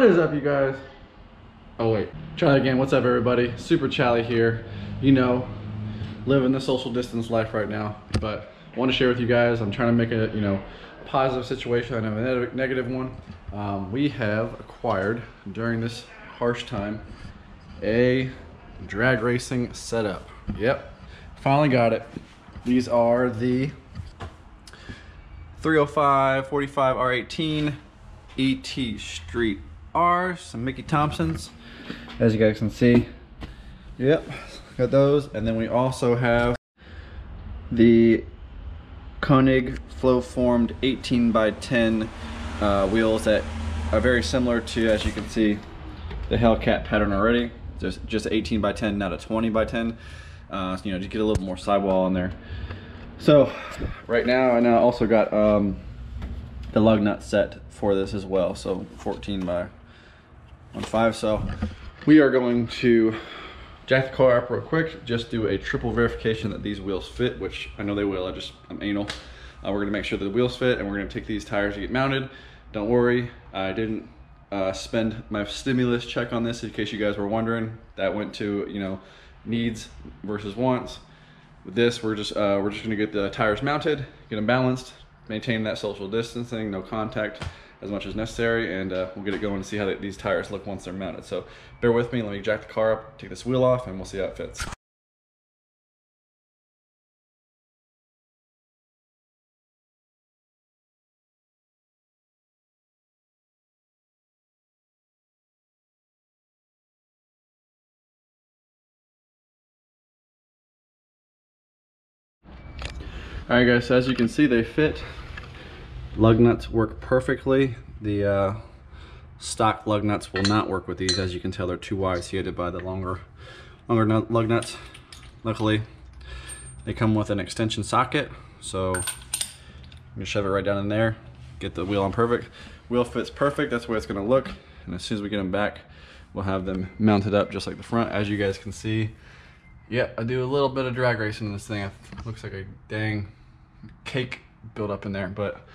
What is up, you guys? Oh wait, try that again. What's up, everybody? Super Chally here. You know, living the social distance life right now, but I want to share with you guys. I'm trying to make a positive situation out of a negative one. We have acquired during this harsh time a drag racing setup. Yep, finally got it. These are the 305 45 R18 ET Street R's, some Mickey Thompsons, as you guys can see. Yep, got those. And then we also have the Koenig flow formed 18 by 10 wheels that are very similar to, as you can see, the Hellcat pattern already. Just 18 by 10, not a 20 by 10. So, you know, just get a little more sidewall in there. So right now, and I also got the lug nut set for this as well. So 14 by 1.5. So we are going to jack the car up real quick, just do a triple verification that these wheels fit, which I know they will. I'm anal. We're gonna make sure that the wheels fit, and we're gonna take these tires to get mounted. Don't worry, I didn't spend my stimulus check on this, in case you guys were wondering. That went to, you know, needs versus wants. With this, we're just gonna get the tires mounted, get them balanced, maintain that social distancing, no contact as much as necessary, and we'll get it going to see how these tires look once they're mounted. So bear with me, let me jack the car up, take this wheel off, and we'll see how it fits. All right guys, so as you can see, they fit. Lug nuts work perfectly. The stock lug nuts will not work with these. As you can tell, they're too wide, so you had to buy the longer lug nuts. Luckily, they come with an extension socket, so I'm gonna shove it right down in there, get the wheel on perfect. Wheel fits perfect, that's the way it's gonna look. And as soon as we get them back, we'll have them mounted up just like the front. As you guys can see, yep, I do a little bit of drag racing in this thing. It looks like a dang cake built up in there, but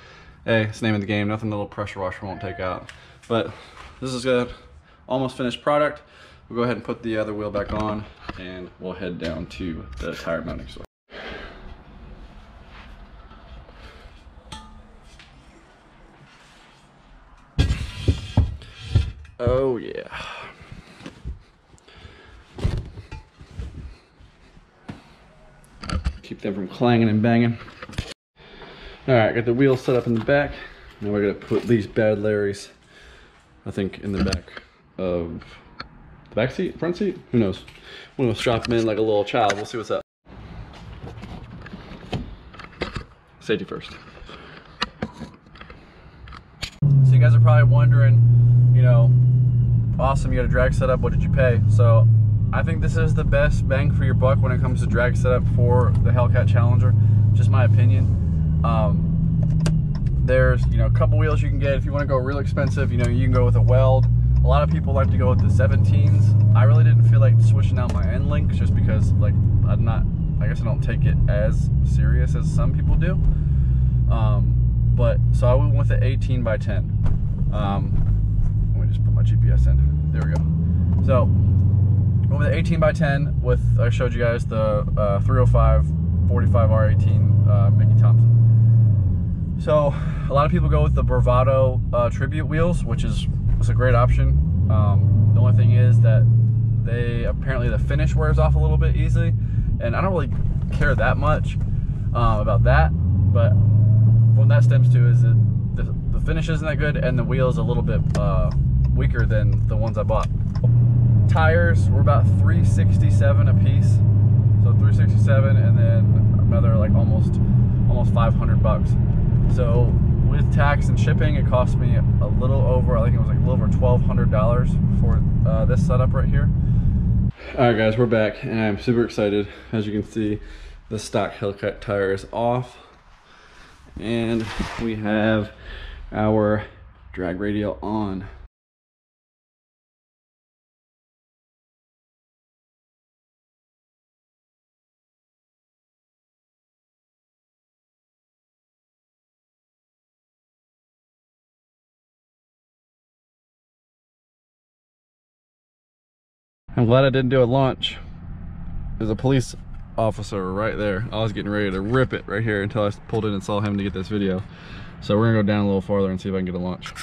hey, it's the name of the game. Nothing the little pressure washer won't take out. But this is a almost finished product. We'll go ahead and put the other wheel back on, and we'll head down to the tire mounting store. Oh yeah. Keep them from clanging and banging. All right, got the wheels set up in the back. Now we're gonna put these bad Larrys, I think, in the back of the back seat, front seat, who knows? We'll strap them in like a little child. We'll see what's up. Safety first. So you guys are probably wondering, you know, awesome, you got a drag setup, what did you pay? So I think this is the best bang for your buck when it comes to drag setup for the Hellcat Challenger, just my opinion. There's, you know, a couple wheels you can get. If you want to go real expensive, you know, you can go with a weld. A lot of people like to go with the 17s. I really didn't feel like switching out my end links, just because, like, I guess I don't take it as serious as some people do. But so I went with the 18 by 10. Let me just put my GPS in. There we go. So went with the 18 by 10 with, I showed you guys the 305 45 R18 Mickey Thompson. So a lot of people go with the Bravado Tribute wheels, which is a great option. The only thing is that apparently the finish wears off a little bit easily, and I don't really care that much about that. But what that stems to is that the finish isn't that good, and the wheel is a little bit weaker than the ones I bought. Tires were about $367 a piece, so $367, and then another like almost 500 bucks. So with tax and shipping, it cost me a little over, I think it was like a little over $1,200 for this setup right here. All right guys, we're back, and I'm super excited. As you can see, the stock Hellcat tire is off, and we have our drag radial on. I'm glad I didn't do a launch. There's a police officer right there. I was getting ready to rip it right here until I pulled in and saw him to get this video. So we're gonna go down a little farther and see if I can get a launch.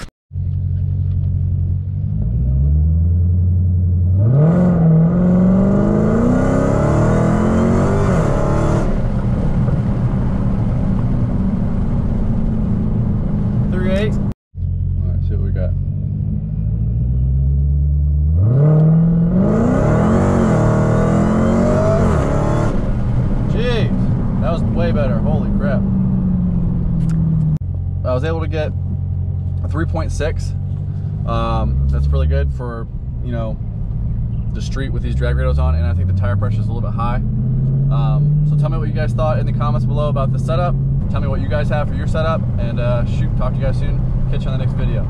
Way better, holy crap. I was able to get a 3.6. That's really good for, you know, the street with these drag radials on, and I think the tire pressure is a little bit high. So tell me what you guys thought in the comments below about the setup. Tell me what you guys have for your setup, and shoot, talk to you guys soon. Catch you on the next video.